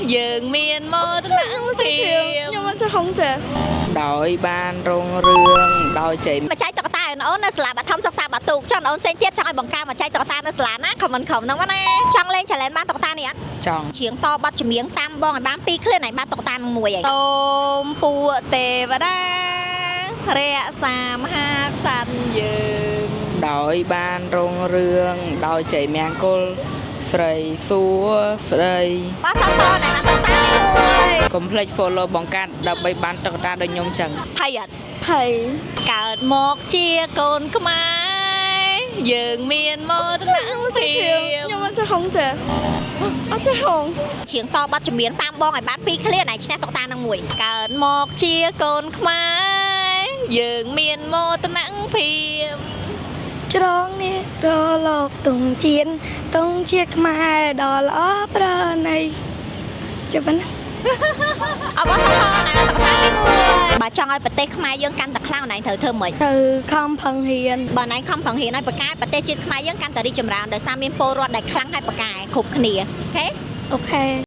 dương miền mơ nắng thiêm nhưng mà chắc không thể đội ban rong rương đội chị មកចែកតុកតាអូននៅសាលាបាថំសិក្សាបាទូកចង់អូនផ្សេងទៀតចង់ឲ្យបង្ការមកចែកតុកតានៅសាលាណាខមមិនខំហ្នឹងណាចង់លេង challenge បានតុកតានេះអត់ chồng ជាងតប័ណ្ណចម្រៀងតាមបងឲ្យបាន2ឃ្លានឲ្យបានតុកតានឹងមួយហើយសូមពួកទេវតារក្សាមហាក្សត្រយើង đội ban rong rương đội chị mèn côn frei xua frei បោះសតណែណាតុកតាមួយ complex follow បង្កាត់ដើម្បីបានតុកតាដូចខ្ញុំចឹង ហើយអត់ thầy កើតមកជាកូនខ្មែរយើងមានមកថ្នាក់ព្រាម nhưng mà chắc không thể chắc không ជាងតប័ណ្ណចម្រៀងតាមបងឲ្យបាន2ឃ្លានឲ្យឈ្នះតុកតានឹងមួយកើតមកជាកូនខ្មែរយើងមានមកថ្នាក់ព្រាម tròn nè rồi lọt tung chiết mai đỏ ló bờ này chụp anh អបអរសាទរណាតុកតាទី1បើចង់ឲ្យប្រទេសខ្មែរយើងកាន់តែខ្លាំងណែត្រូវធ្វើម៉េច từ không phần hiền បើណែខំប្រឹងរៀនឲ្យបកកែប្រទេសជាតិខ្មែរយើងកាន់តែរីកចម្រើនដោយសារមានពលរដ្ឋដែលខ្លាំងហើយបកកែគ្រប់គ្នាអូខេ ok